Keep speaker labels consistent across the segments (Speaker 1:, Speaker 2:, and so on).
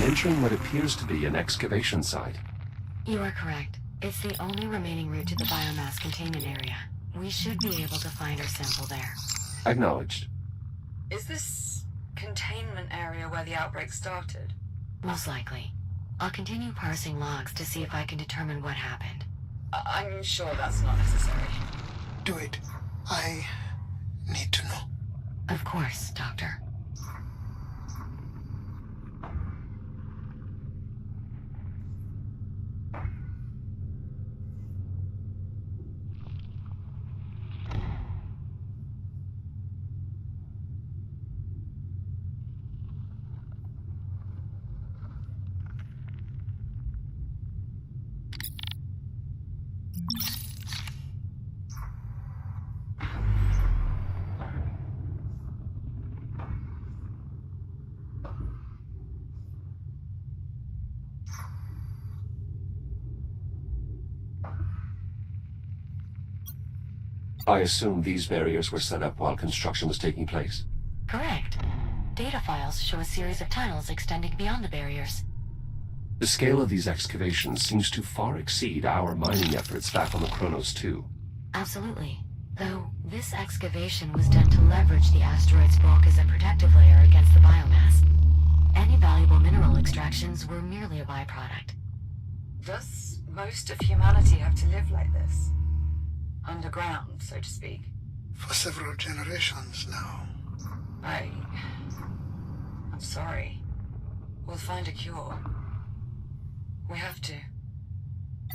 Speaker 1: entering what appears to be an excavation site.
Speaker 2: You are correct. It's the only remaining route to the biomass containment area. We should be able to find our sample there.
Speaker 1: Acknowledged.
Speaker 3: Is this containment area where the outbreak started?
Speaker 2: Most likely. I'll continue parsing logs to see if I can determine what happened.
Speaker 3: I'm sure that's not necessary.
Speaker 4: Do it. I need to know.
Speaker 2: Of course, Doctor.
Speaker 1: I assume these barriers were set up while construction was taking place.
Speaker 2: Correct. Data files show a series of tunnels extending beyond the barriers.
Speaker 1: The scale of these excavations seems to far exceed our mining efforts back on the Kronos 2.
Speaker 2: Absolutely. Though, this excavation was done to leverage the asteroid's bulk as a protective layer against the biomass. Any valuable mineral extractions were merely a byproduct.
Speaker 3: Does most of humanity have to live like this? Underground, so to speak?
Speaker 4: For several generations now.
Speaker 3: I'm sorry. We'll find a cure. We have to.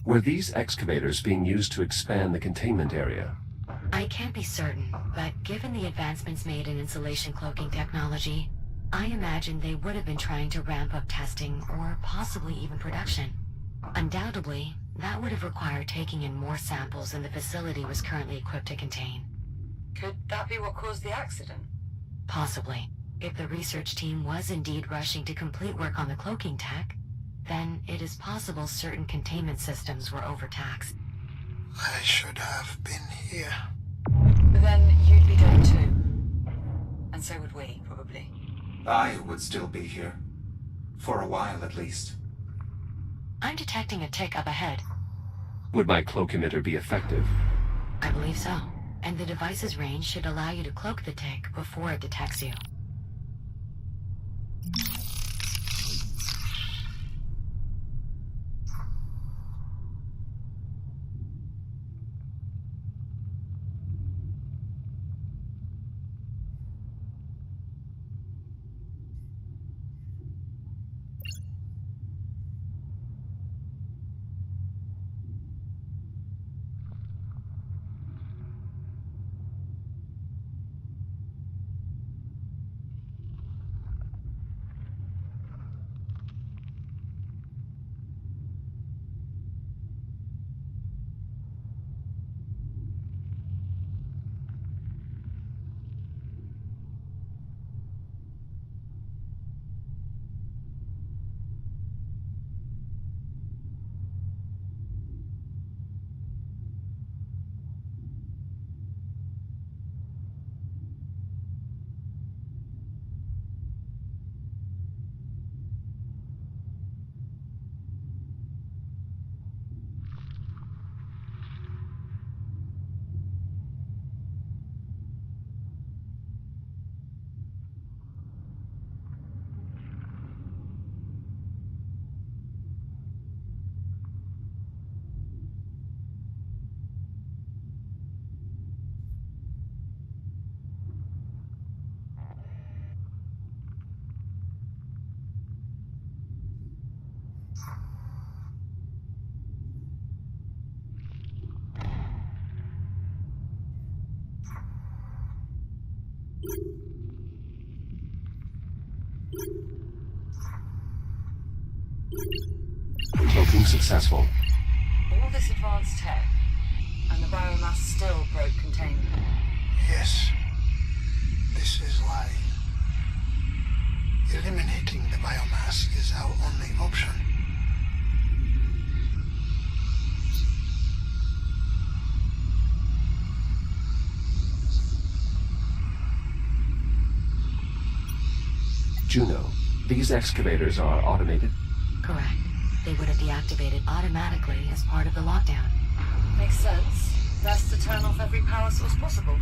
Speaker 1: Were these excavators being used to expand the containment area?
Speaker 2: I can't be certain, but given the advancements made in insulation cloaking technology, I imagine they would have been trying to ramp up testing or possibly even production. Undoubtedly, that would have required taking in more samples than the facility was currently equipped to contain.
Speaker 3: Could that be what caused the accident?
Speaker 2: Possibly. If the research team was indeed rushing to complete work on the cloaking tech, then it is possible certain containment systems were overtaxed.
Speaker 4: I should have been here.
Speaker 3: Then you'd be dead too. And so would we, probably.
Speaker 5: I would still be here. For a while, at least.
Speaker 2: I'm detecting a tick up ahead.
Speaker 1: Would my cloak emitter be effective?
Speaker 2: I believe so. And the device's range should allow you to cloak the tick before it detects you.
Speaker 1: Cloaking successful.
Speaker 3: All this advanced tech, and the biomass still broke containment.
Speaker 4: Yes. This is why. Eliminating the biomass is our only option.
Speaker 1: Juno, These excavators are automated?
Speaker 2: Correct. They would have deactivated automatically as part of the lockdown.
Speaker 3: Makes sense. Best to turn off every power source possible.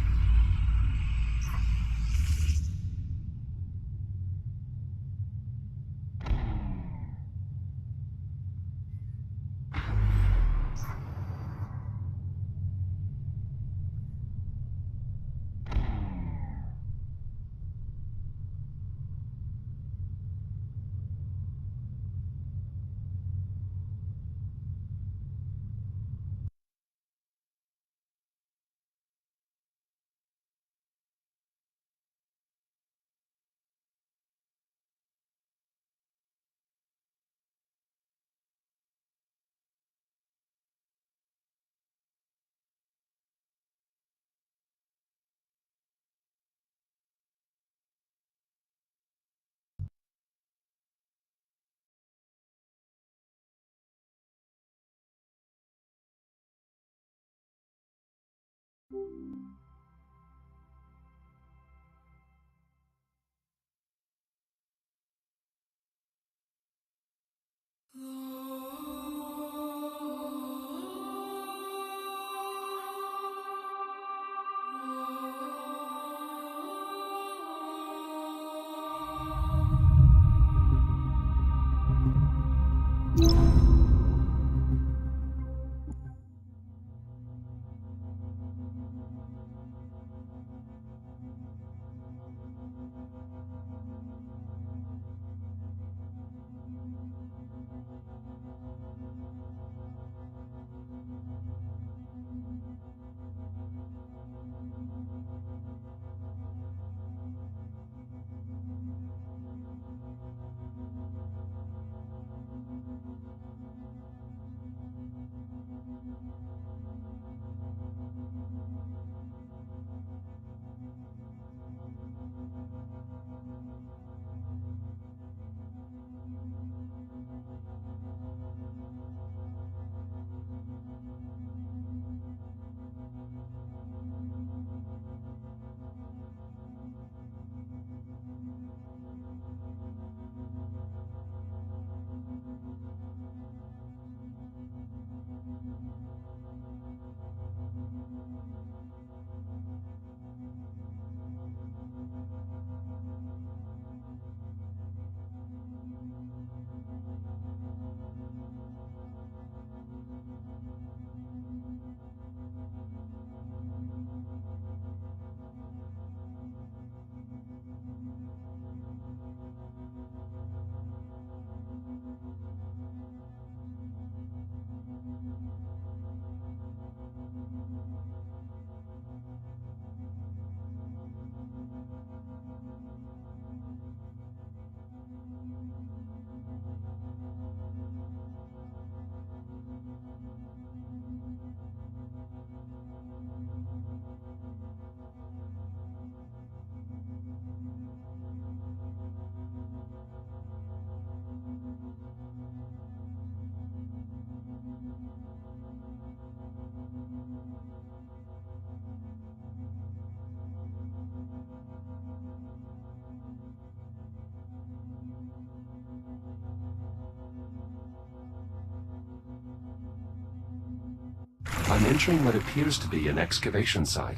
Speaker 1: I'm entering what appears to be an excavation site.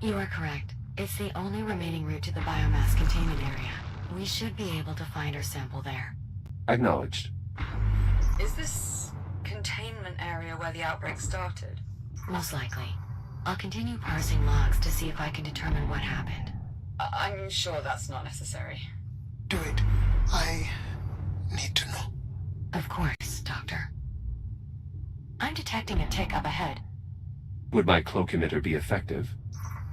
Speaker 2: You are correct. It's the only remaining route to the biomass containment area. We should be able to find our sample there.
Speaker 1: Acknowledged.
Speaker 3: Is this containment area where the outbreak started?
Speaker 2: Most likely. I'll continue parsing logs to see if I can determine what happened.
Speaker 3: I'm sure that's not necessary.
Speaker 4: Do it. I need to know.
Speaker 2: Of course, Doctor. I'm detecting a tick up ahead.
Speaker 1: Would my cloak emitter be effective?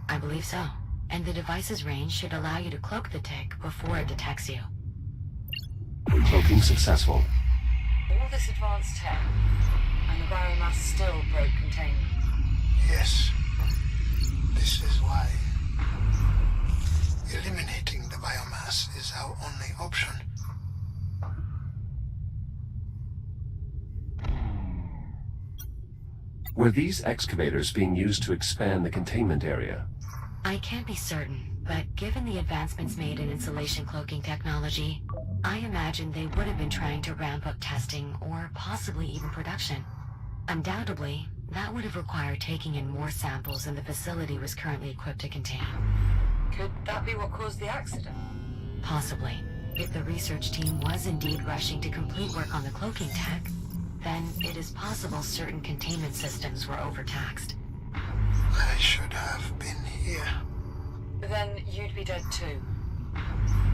Speaker 2: I believe so. And the device's range should allow you to cloak the tick before it detects you.
Speaker 1: Cloaking successful.
Speaker 3: All this advanced tech, and the biomass still broke containment.
Speaker 4: Yes. This is why eliminating the biomass is our only option.
Speaker 1: Were these excavators being used to expand the containment area?
Speaker 2: I can't be certain, but given the advancements made in insulation cloaking technology, I imagine they would have been trying to ramp up testing or possibly even production. Undoubtedly, that would have required taking in more samples than the facility was currently equipped to contain.
Speaker 3: Could that be what caused the accident?
Speaker 2: Possibly. If the research team was indeed rushing to complete work on the cloaking tech, then it is possible certain containment systems were overtaxed.
Speaker 4: I should have been here.
Speaker 3: Then you'd be dead too.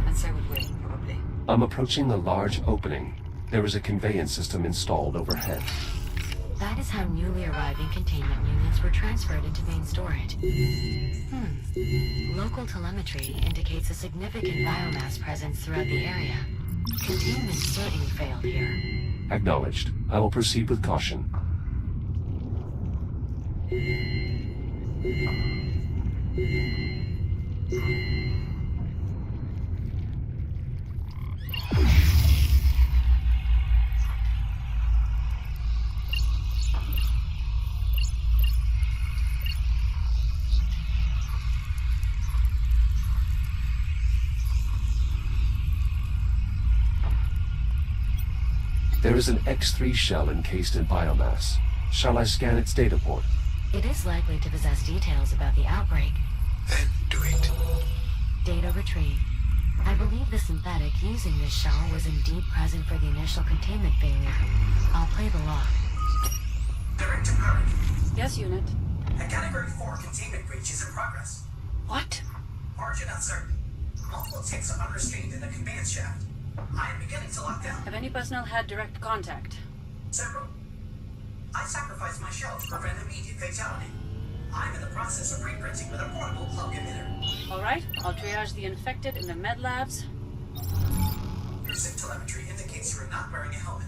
Speaker 3: And so would we, probably.
Speaker 1: I'm approaching the large opening. There is a conveyance system installed overhead.
Speaker 2: That is how newly arriving containment units were transferred into main storage. Local telemetry indicates a significant biomass presence throughout the area. Containment certainly failed here.
Speaker 1: Acknowledged. I will proceed with caution. There is an X3 shell encased in biomass. Shall I scan its data port?
Speaker 2: It is likely to possess details about the outbreak.
Speaker 4: Then do it.
Speaker 2: Data retrieved. I believe the synthetic using this shell was indeed present for the initial containment failure. I'll play the log.
Speaker 6: Director Park,
Speaker 3: Yes, Unit.
Speaker 6: a Category 4 containment breach is in progress.
Speaker 3: What?
Speaker 6: Origin uncertain. Multiple ticks are unrestrained in the conveyance shaft. I am beginning to lock down.
Speaker 3: Have any personnel had direct contact?
Speaker 6: Several. I sacrificed my shell to prevent immediate fatality. I'm in the process of reprinting with a portable plug emitter.
Speaker 3: Alright, I'll triage the infected in the med labs.
Speaker 6: Your SIP telemetry indicates you are not wearing a helmet.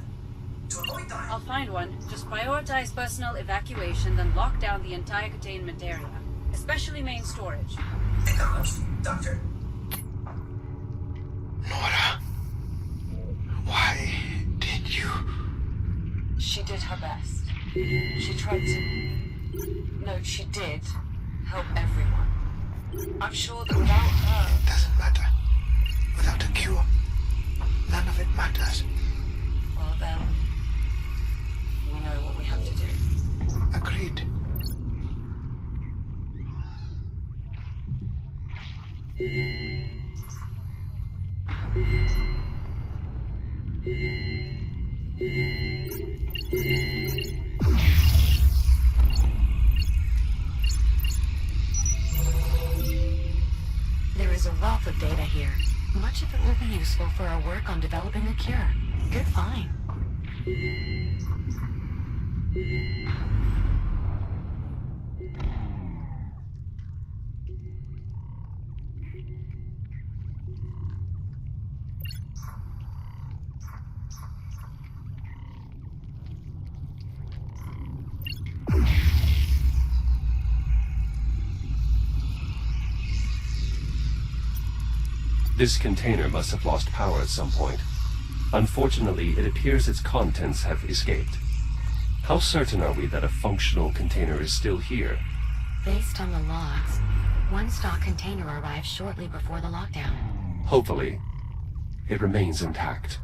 Speaker 6: To avoid dying,
Speaker 3: I'll find one. Just prioritize personnel evacuation, then lock down the entire containment area. Especially main storage.
Speaker 6: acknowledged. Doctor,
Speaker 4: Nora. Why did you...
Speaker 3: She did her best. She tried to... No, she did help everyone. I'm sure that without her...
Speaker 4: Doesn't matter. Without a cure, none of it matters.
Speaker 3: Well then... we know what we have to do.
Speaker 4: Agreed.
Speaker 2: There is a wealth of data here. Much of it will be useful for our work on developing a cure. Good find.
Speaker 1: This container must have lost power at some point. Unfortunately, it appears its contents have escaped. How certain are we that a functional container is still here?
Speaker 2: Based on the logs, one stock container arrived shortly before the lockdown.
Speaker 1: Hopefully, it remains intact.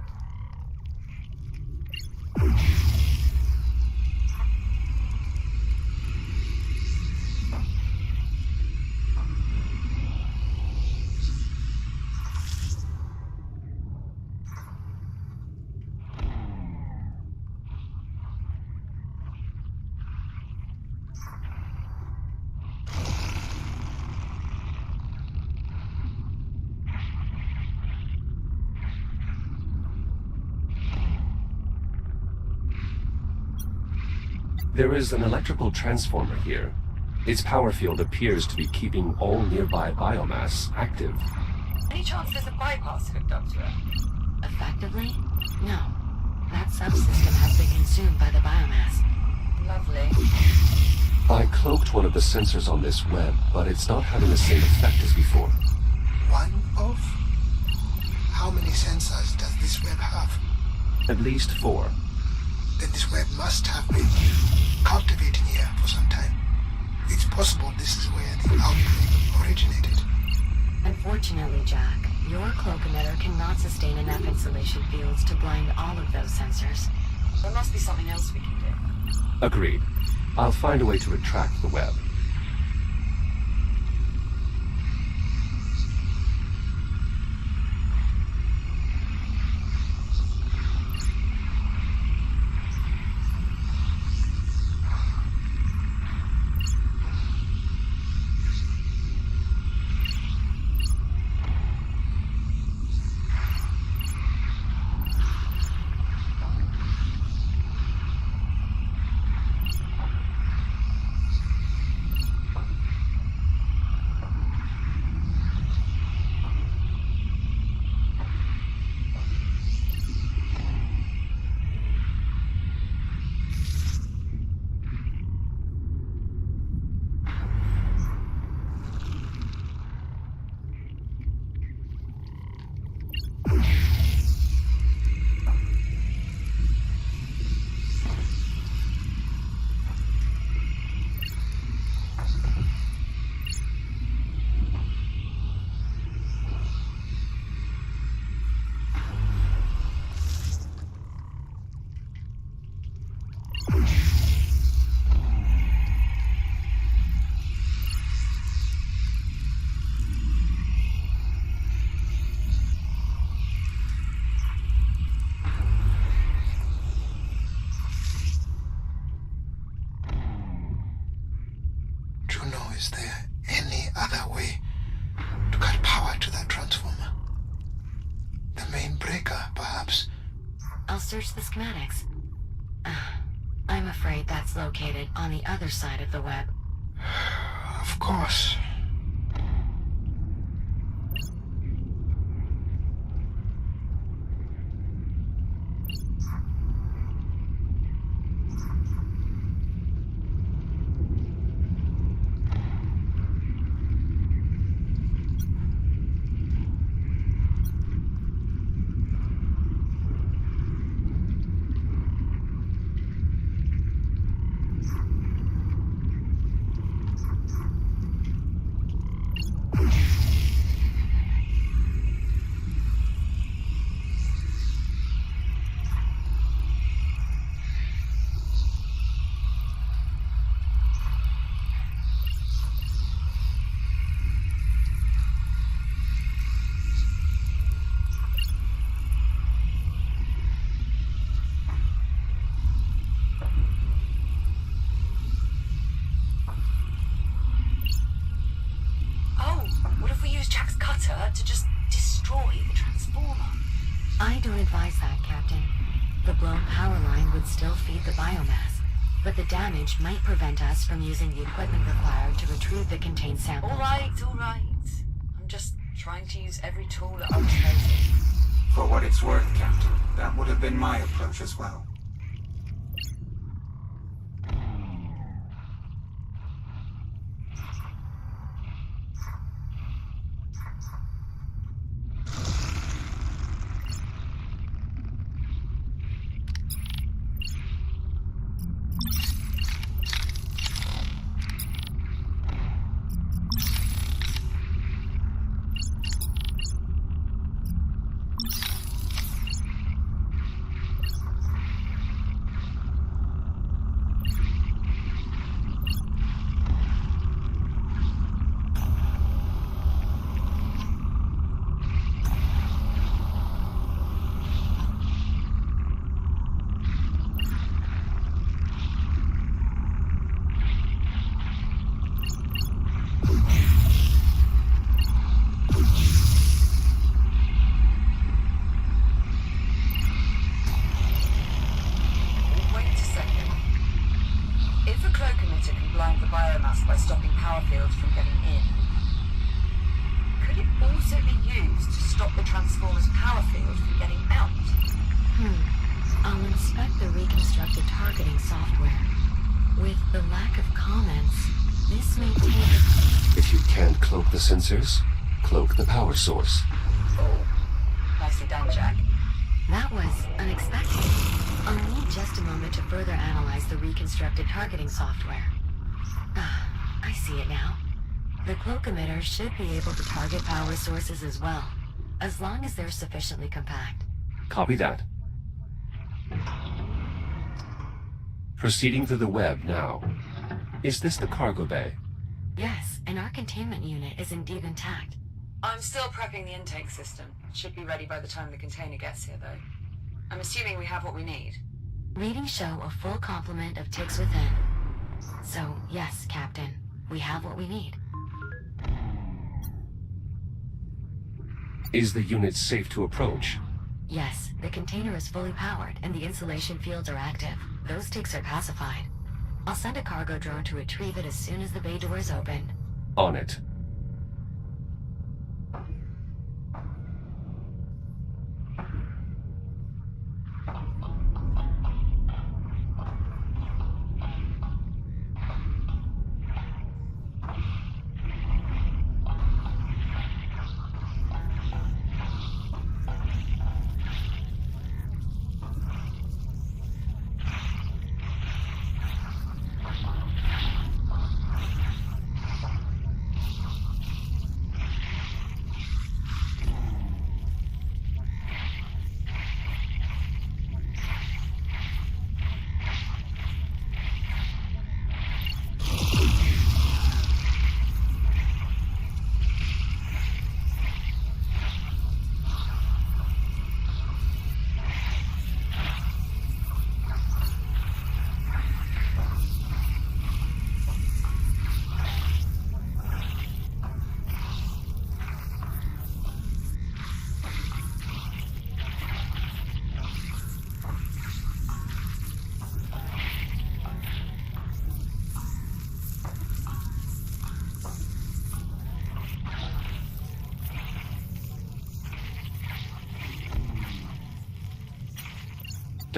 Speaker 1: There is an electrical transformer here. Its power field appears to be keeping all nearby biomass active.
Speaker 3: Any chance there's a bypass hooked up to it?
Speaker 2: Effectively? No. That subsystem has been consumed by the biomass.
Speaker 3: Lovely.
Speaker 1: I cloaked one of the sensors on this web, but it's not having the same effect as before.
Speaker 4: One of? How many sensors does this web have?
Speaker 1: At least 4.
Speaker 4: Then this web must have been cultivating here for some time. It's possible this is where the outbreak originated.
Speaker 2: Unfortunately, Jack, your Our cloak emitter cannot sustain enough insulation fields to blind all of those sensors.
Speaker 3: There must be something else we can do.
Speaker 1: Agreed. I'll find a way to retract the web.
Speaker 4: Juno, is there any other way to cut power to that transformer? The main breaker, perhaps?
Speaker 2: I'll search the schematics. I'm afraid that's located on the other side of the web.
Speaker 4: Of course.
Speaker 3: To just destroy the transformer.
Speaker 2: I don't advise that, Captain. The blown power line would still feed the biomass, but the damage might prevent us from using the equipment required to retrieve the contained sample.
Speaker 3: All right. I'm just trying to use every tool at our disposal.
Speaker 5: For what it's worth, Captain, that would have been my approach as well.
Speaker 3: By stopping power fields from getting in. Could it also be used to stop the transformer's power field from getting out?
Speaker 2: I'll inspect the reconstructed targeting software. With the lack of comments, this may take...
Speaker 1: If you can't cloak the sensors, cloak the power source.
Speaker 3: Oh, nicely done, Jack.
Speaker 2: That was unexpected. I'll need just a moment to further analyze the reconstructed targeting software. I see it now. The cloak emitter should be able to target power sources as well. as long as they're sufficiently compact.
Speaker 1: Copy that. Proceeding through the web now. Is this the cargo bay?
Speaker 2: Yes, and our containment unit is indeed intact.
Speaker 3: I'm still prepping the intake system. Should be ready by the time the container gets here, though. I'm assuming we have what we need.
Speaker 2: Readings show a full complement of ticks within. So, yes, Captain, we have what we need.
Speaker 1: Is the unit safe to approach?
Speaker 2: Yes, the container is fully powered and the insulation fields are active. Those ticks are pacified. I'll send a cargo drone to retrieve it as soon as the bay door is opened.
Speaker 1: On it.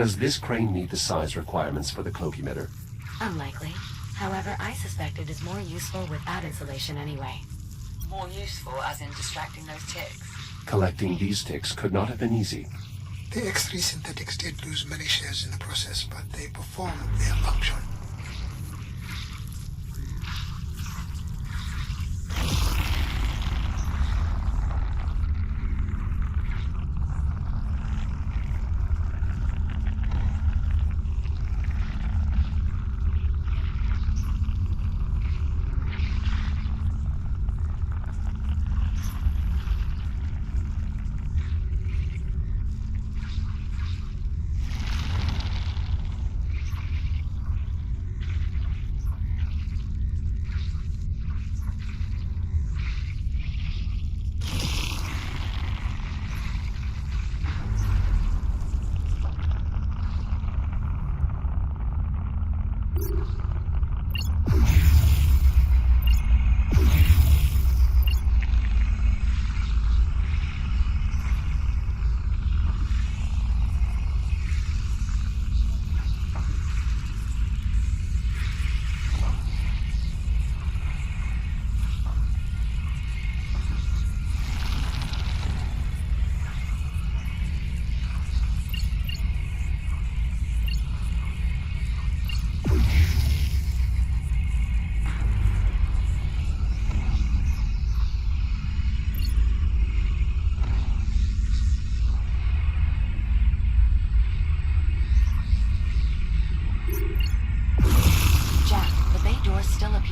Speaker 1: Does this crane meet the size requirements for the cloak emitter?
Speaker 2: Unlikely. However, I suspect it is more useful without insulation anyway.
Speaker 3: More useful, as in distracting those ticks.
Speaker 1: Collecting these ticks could not have been easy.
Speaker 4: The X3 synthetics did lose many shares in the process, but they performed their function.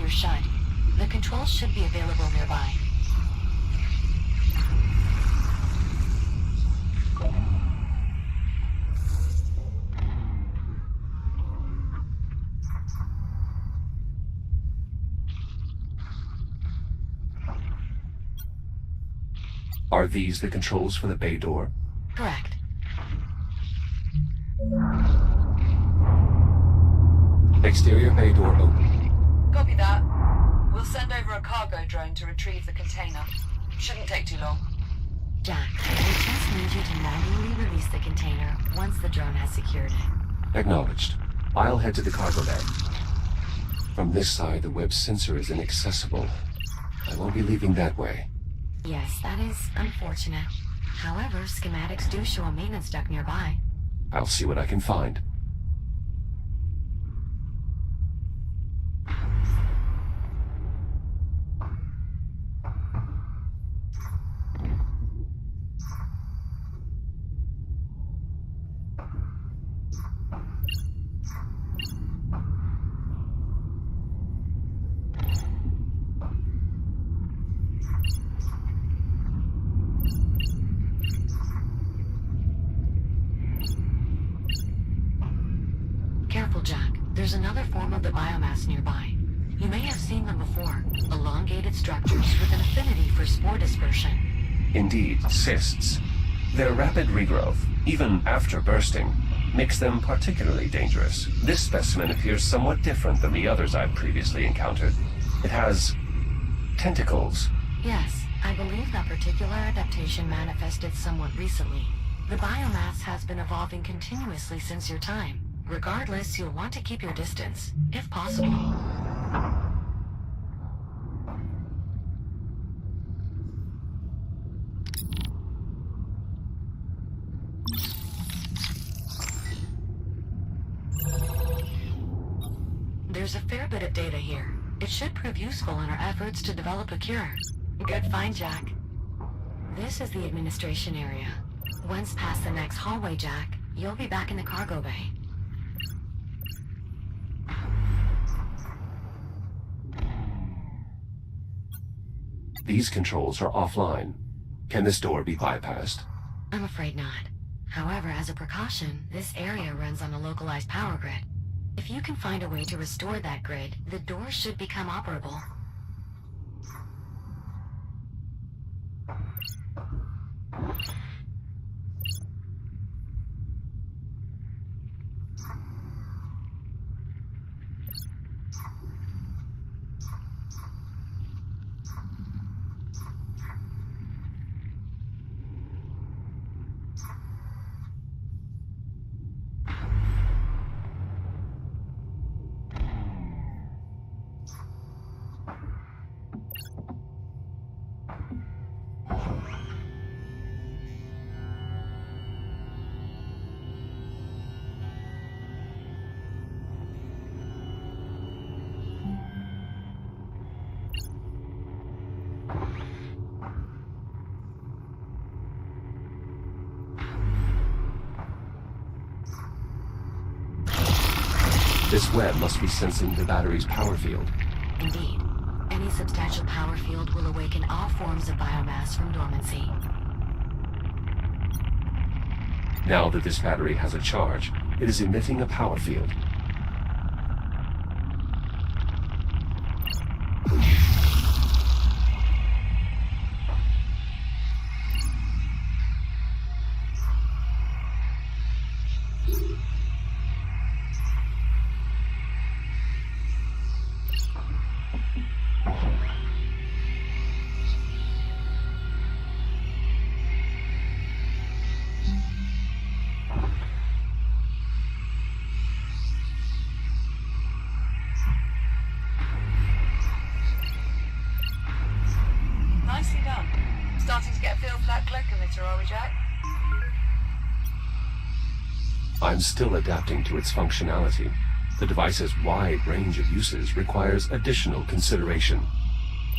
Speaker 2: Shut. The controls should be available nearby.
Speaker 1: Are these the controls for the bay door?
Speaker 2: Correct.
Speaker 1: Exterior bay door open.
Speaker 3: Copy that. We'll send over a cargo drone to retrieve the container. Shouldn't take too long.
Speaker 2: Jack, we just need you to manually release the container once the drone has secured it.
Speaker 1: Acknowledged. I'll head to the cargo bay. From this side, the web sensor is inaccessible. I won't be leaving that way.
Speaker 2: Yes, that is unfortunate. However, schematics do show a maintenance duct nearby.
Speaker 1: I'll see what I can find.
Speaker 2: There's another form of the biomass nearby. You may have seen them before. Elongated structures with an affinity for spore dispersion.
Speaker 1: Indeed, cysts. Their rapid regrowth, even after bursting, makes them particularly dangerous. This specimen appears somewhat different than the others I've previously encountered. It has tentacles.
Speaker 2: Yes, I believe that particular adaptation manifested somewhat recently. The biomass has been evolving continuously since your time. Regardless, you'll want to keep your distance, if possible. There's a fair bit of data here. It should prove useful in our efforts to develop a cure. Good find, Jack. This is the administration area. Once past the next hallway, Jack, you'll be back in the cargo bay.
Speaker 1: These controls are offline. Can this door be bypassed?
Speaker 2: I'm afraid not. However, as a precaution, this area runs on a localized power grid. If you can find a way to restore that grid, the door should become operable.
Speaker 1: This web must be sensing the battery's power field.
Speaker 2: Indeed. Any substantial power field will awaken all forms of biomass from dormancy.
Speaker 1: Now that this battery has a charge, it is emitting a power field.
Speaker 3: Nicely done. Starting to get a feel for that cloak emitter, are we, Jack?
Speaker 1: I'm still adapting to its functionality. The device's wide range of uses requires additional consideration.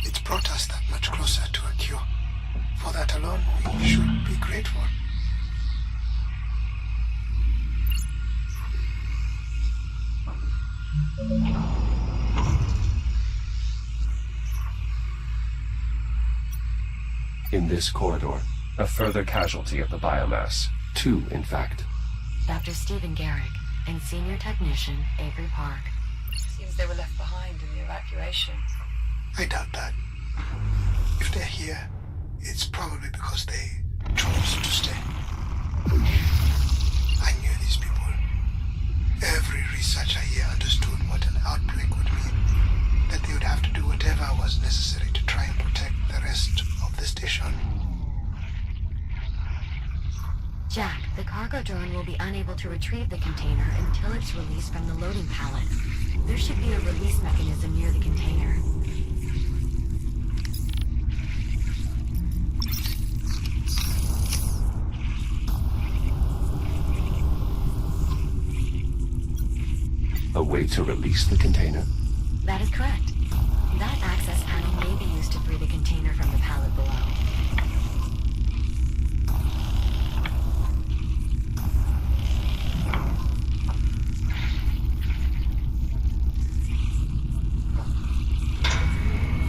Speaker 4: It's brought us that much closer to a cure. For that alone, we should be grateful.
Speaker 1: In this corridor, a further casualty of the biomass. 2, in fact.
Speaker 2: Dr. Stephen Garrick and Senior Technician Avery Park.
Speaker 3: Seems they were left behind in the evacuation.
Speaker 4: I doubt that. If they're here, it's probably because they chose to stay. I knew these people. Every researcher here understood what an outbreak would mean. That they would have to do whatever was necessary to try and protect the rest of the station.
Speaker 2: Jack, the cargo drone will be unable to retrieve the container until it's released from the loading pallet. There should be a release mechanism near the container.
Speaker 1: A way to release the container?
Speaker 2: That is correct. That access panel may be used to free the container from the pallet below.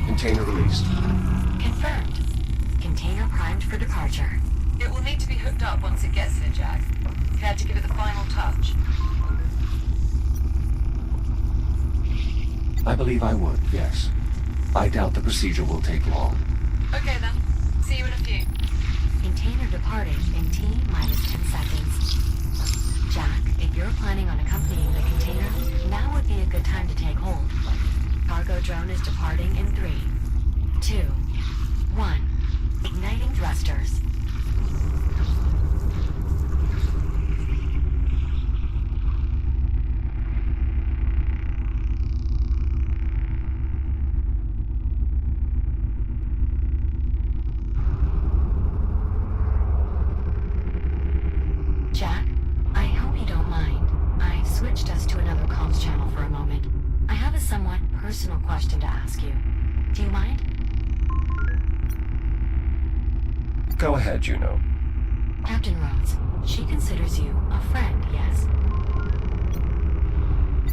Speaker 1: Container released.
Speaker 2: Confirmed. Container primed for departure.
Speaker 3: It will need to be hooked up once it gets there, Jack. Care to give it the final touch?
Speaker 1: I believe I would, yes. I doubt the procedure will take long.
Speaker 3: Okay then. See you in a few.
Speaker 2: Container departing in T minus 10 seconds. Jack, if you're planning on accompanying the container, now would be a good time to take hold. Cargo drone is departing in 3, 2, 1. Igniting thrusters. Jack, I hope you don't mind. I switched us to another comms channel for a moment. I have a somewhat personal question to ask you. Do you mind?
Speaker 1: Go ahead, Juno.
Speaker 2: Captain Rhodes, she considers you a friend, yes?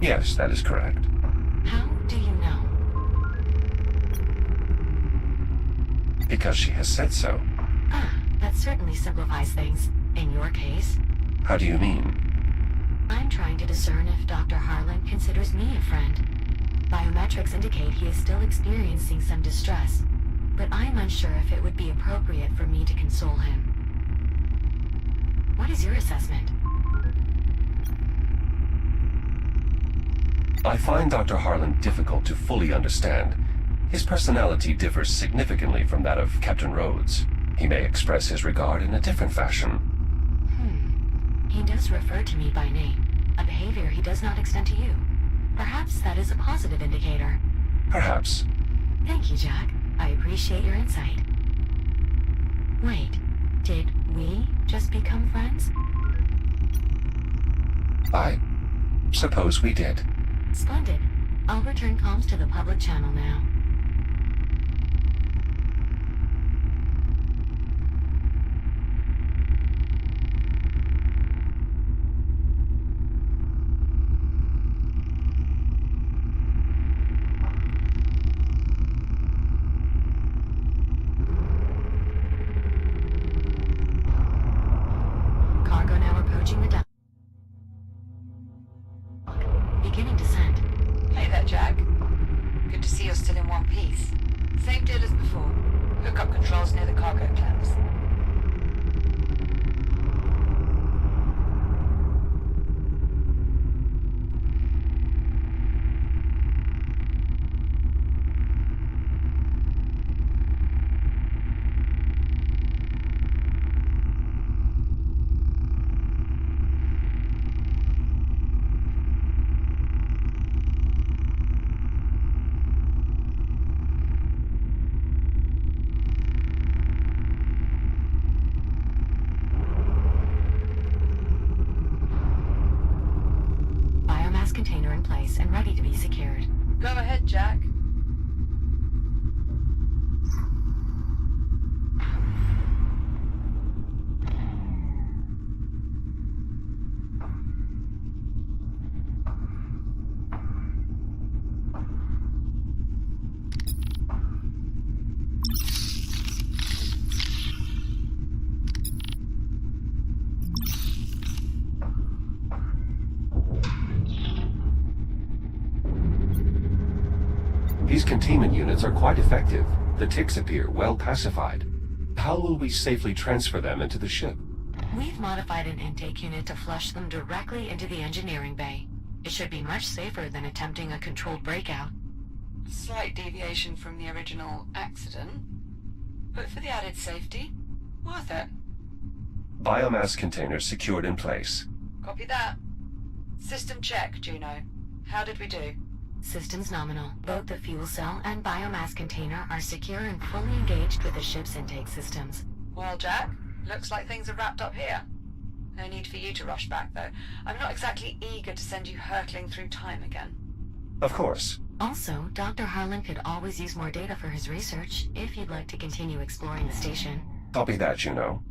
Speaker 1: Yes, that is correct.
Speaker 2: How do you know?
Speaker 1: Because she has said so.
Speaker 2: Ah, that certainly simplifies things. In your case,
Speaker 1: How do you mean?
Speaker 2: I'm trying to discern if Dr. Harlan considers me a friend. Biometrics indicate he is still experiencing some distress, but I'm unsure if it would be appropriate for me to console him. What is your assessment?
Speaker 1: I find Dr. Harlan difficult to fully understand. His personality differs significantly from that of Captain Rhodes. He may express his regard in a different fashion.
Speaker 2: He does refer to me by name, a behavior he does not extend to you. Perhaps that is a positive indicator.
Speaker 1: Perhaps.
Speaker 2: Thank you, Jack. I appreciate your insight. Wait, did we just become friends?
Speaker 1: I suppose we did.
Speaker 2: Splendid. I'll return comms to the public channel now. Cargo now approaching the dock. Beginning descent.
Speaker 3: Hey there, Jack. Good to see you're still in one piece. Same deal as before. Hookup controls near the cargo clamps.
Speaker 2: Biomass container in place and ready to be secured.
Speaker 3: Go ahead, Jack.
Speaker 1: These containment units are quite effective. The ticks appear well pacified. How will we safely transfer them into the ship?
Speaker 2: We've modified an intake unit to flush them directly into the engineering bay. It should be much safer than attempting a controlled breakout.
Speaker 3: Slight deviation from the original accident, but for the added safety, worth it.
Speaker 1: Biomass containers secured in place.
Speaker 3: Copy that. System check, Juno. How did we do?
Speaker 2: Systems nominal. Both the fuel cell and biomass container are secure and fully engaged with the ship's intake systems.
Speaker 3: Well, Jack, looks like things are wrapped up here. No need for you to rush back, though. I'm not exactly eager to send you hurtling through time again.
Speaker 1: Of course.
Speaker 2: Also, Dr. Harlan could always use more data for his research if you'd like to continue exploring the station.
Speaker 1: Copy that, Juno.